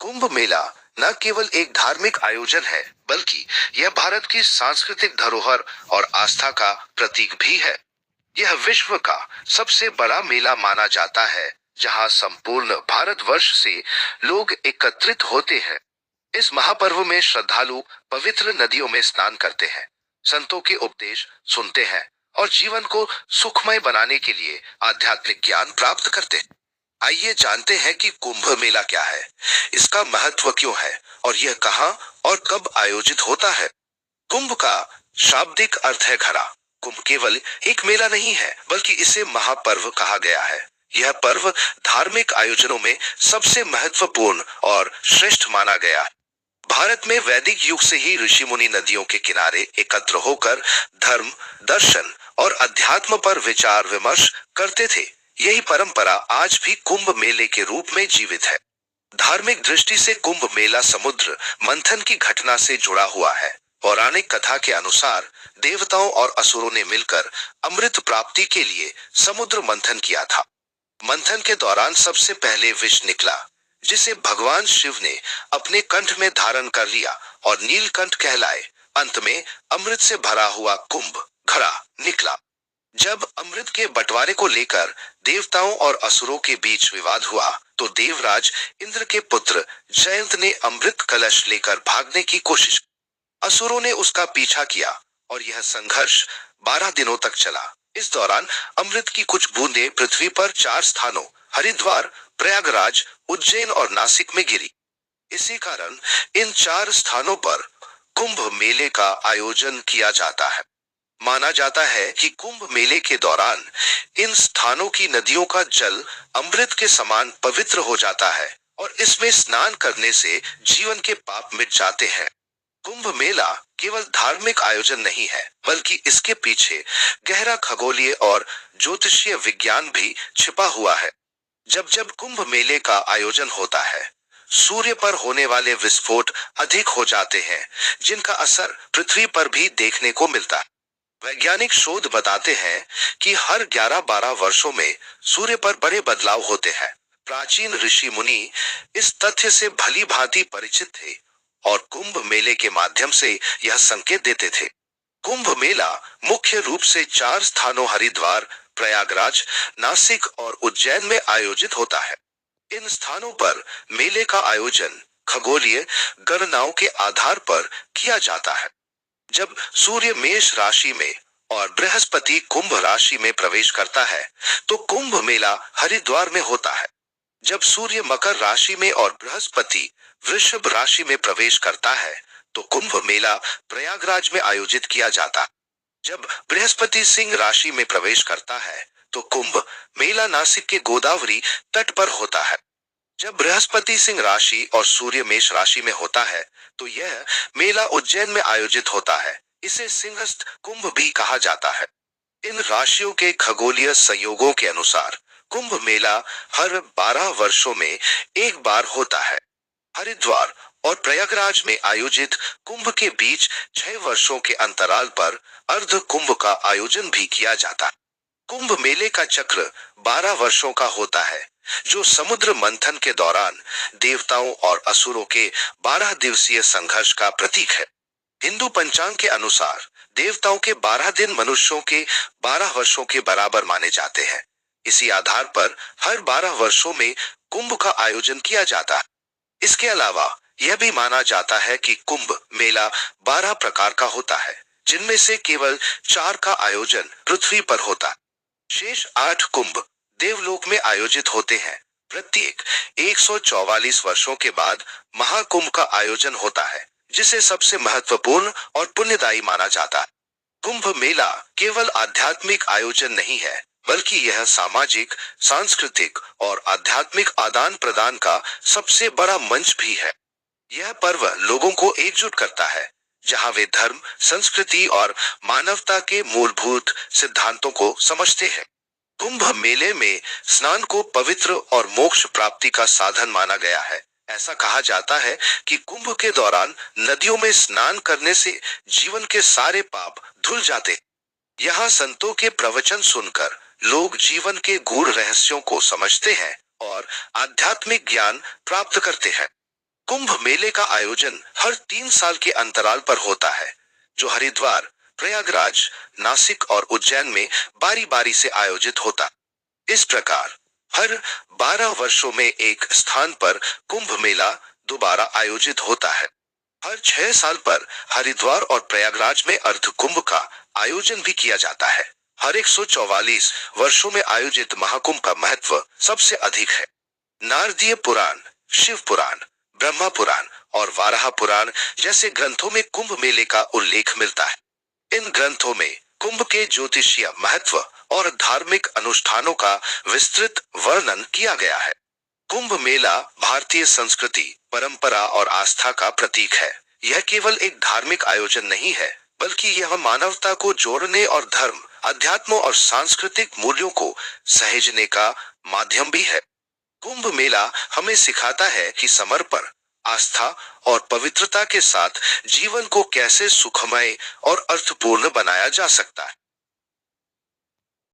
कुंभ मेला न केवल एक धार्मिक आयोजन है, बल्कि यह भारत की सांस्कृतिक धरोहर और आस्था का प्रतीक भी है। यह विश्व का सबसे बड़ा मेला माना जाता है, जहां संपूर्ण भारतवर्ष से लोग एकत्रित होते हैं। इस महापर्व में श्रद्धालु पवित्र नदियों में स्नान करते हैं, संतों के उपदेश सुनते हैं और जीवन को सुखमय बनाने के लिए आध्यात्मिक ज्ञान प्राप्त करते हैं। आइए जानते हैं कि कुंभ मेला क्या है, इसका महत्व क्यों है और यह कहाँ और कब आयोजित होता है। कुंभ का शाब्दिक अर्थ है घड़ा। कुंभ केवल एक मेला नहीं है, बल्कि इसे महापर्व कहा गया है। यह पर्व धार्मिक आयोजनों में सबसे महत्वपूर्ण और श्रेष्ठ माना गया है। भारत में वैदिक युग से ही ऋषि मुनि नदियों के किनारे एकत्र होकर धर्म, दर्शन और अध्यात्म पर विचार विमर्श करते थे। यही परंपरा आज भी कुंभ मेले के रूप में जीवित है। धार्मिक दृष्टि से कुंभ मेला समुद्र मंथन की घटना से जुड़ा हुआ है। पौराणिक कथा के अनुसार देवताओं और असुरों ने मिलकर अमृत प्राप्ति के लिए समुद्र मंथन किया था। मंथन के दौरान सबसे पहले विष निकला, जिसे भगवान शिव ने अपने कंठ में धारण कर लिया और नीलकंठ कहलाए। अंत में अमृत से भरा हुआ कुंभ घड़ा निकला। जब अमृत के बंटवारे को लेकर देवताओं और असुरों के बीच विवाद हुआ, तो देवराज इंद्र के पुत्र जयंत ने अमृत कलश लेकर भागने की कोशिश। असुरों ने उसका पीछा किया और यह संघर्ष 12 दिनों तक चला। इस दौरान अमृत की कुछ बूंदें पृथ्वी पर 4 स्थानों हरिद्वार, प्रयागराज, उज्जैन और नासिक में गिरी। इसी कारण इन 4 स्थानों पर कुंभ मेले का आयोजन किया जाता है। माना जाता है कि कुंभ मेले के दौरान इन स्थानों की नदियों का जल अमृत के समान पवित्र हो जाता है और इसमें स्नान करने से जीवन के पाप मिट जाते हैं। कुंभ मेला केवल धार्मिक आयोजन नहीं है, बल्कि इसके पीछे गहरा खगोलीय और ज्योतिषीय विज्ञान भी छिपा हुआ है। जब जब कुंभ मेले का आयोजन होता है, सूर्य पर होने वाले विस्फोट अधिक हो जाते हैं, जिनका असर पृथ्वी पर भी देखने को मिलता है। वैज्ञानिक शोध बताते हैं कि हर 11-12 वर्षों में सूर्य पर बड़े बदलाव होते हैं। प्राचीन ऋषि मुनि इस तथ्य से भली भांति परिचित थे और कुंभ मेले के माध्यम से यह संकेत देते थे। कुंभ मेला मुख्य रूप से 4 स्थानों हरिद्वार, प्रयागराज, नासिक और उज्जैन में आयोजित होता है। इन स्थानों पर मेले का आयोजन खगोलीय गणनाओं के आधार पर किया जाता है। जब सूर्य मेष राशि में और बृहस्पति कुंभ राशि में प्रवेश करता है, तो कुंभ मेला हरिद्वार में होता है। जब सूर्य मकर राशि में और बृहस्पति वृषभ राशि में प्रवेश करता है, तो कुंभ मेला प्रयागराज में आयोजित किया जाता है। जब बृहस्पति सिंह राशि में प्रवेश करता है, तो कुंभ मेला नासिक के गोदावरी तट पर होता है। जब बृहस्पति सिंह राशि और सूर्य मेष राशि में होता है, तो यह मेला उज्जैन में आयोजित होता है। इसे सिंहस्थ कुंभ भी कहा जाता है। इन राशियों के खगोलीय संयोगों के अनुसार कुंभ मेला हर 12 वर्षों में एक बार होता है। हरिद्वार और प्रयागराज में आयोजित कुंभ के बीच 6 वर्षों के अंतराल पर अर्ध कुंभ का आयोजन भी किया जाता है। कुंभ मेले का चक्र 12 वर्षों का होता है, जो समुद्र मंथन के दौरान देवताओं और असुरों के 12 दिवसीय संघर्ष का प्रतीक है। हिंदू पंचांग के अनुसार देवताओं के 12 दिन मनुष्यों के 12 वर्षों के बराबर माने जाते हैं। इसी आधार पर हर 12 वर्षों में कुंभ का आयोजन किया जाता है। इसके अलावा यह भी माना जाता है कि कुंभ मेला 12 प्रकार का होता है, जिनमें से केवल 4 का आयोजन पृथ्वी पर होता है। शेष 8 कुंभ देवलोक में आयोजित होते हैं। प्रत्येक 144 वर्षों के बाद महाकुंभ का आयोजन होता है, जिसे सबसे महत्वपूर्ण और पुण्यदायी माना जाता है। कुंभ मेला केवल आध्यात्मिक आयोजन नहीं है, बल्कि यह सामाजिक, सांस्कृतिक और आध्यात्मिक आदान प्रदान का सबसे बड़ा मंच भी है। यह पर्व लोगों को एकजुट करता है, जहां वे धर्म, संस्कृति और मानवता के मूलभूत सिद्धांतों को समझते हैं। कुंभ मेले में स्नान को पवित्र और मोक्ष प्राप्ति का साधन माना गया है। ऐसा कहा जाता है कि कुंभ के दौरान नदियों में स्नान करने से जीवन के सारे पाप धुल जाते हैं। यहाँ संतों के प्रवचन सुनकर लोग जीवन के गूढ़ रहस्यों को समझते हैं और आध्यात्मिक ज्ञान प्राप्त करते हैं। कुंभ मेले का आयोजन हर 3 साल के अंतराल पर होता है, जो हरिद्वार, प्रयागराज, नासिक और उज्जैन में बारी बारी से आयोजित होता। इस प्रकार हर 12 वर्षों में एक स्थान पर कुंभ मेला दोबारा आयोजित होता है। हर 6 साल पर हरिद्वार और प्रयागराज में अर्ध कुंभ का आयोजन भी किया जाता है। हर 144 वर्षों में आयोजित महाकुंभ का महत्व सबसे अधिक है। नारदीय पुराण, शिव पुराण, ब्रह्मा पुराण और वाराह पुराण जैसे ग्रंथों में कुंभ मेले का उल्लेख मिलता है। इन ग्रंथों में कुंभ के ज्योतिषीय महत्व और धार्मिक अनुष्ठानों का विस्तृत वर्णन किया गया है। कुंभ मेला भारतीय संस्कृति, परंपरा और आस्था का प्रतीक है। यह केवल एक धार्मिक आयोजन नहीं है, बल्कि यह मानवता को जोड़ने और धर्म, अध्यात्म और सांस्कृतिक मूल्यों को सहेजने का माध्यम भी है। कुंभ मेला हमें सिखाता है कि समर्पण, आस्था और पवित्रता के साथ जीवन को कैसे सुखमय और अर्थपूर्ण बनाया जा सकता है।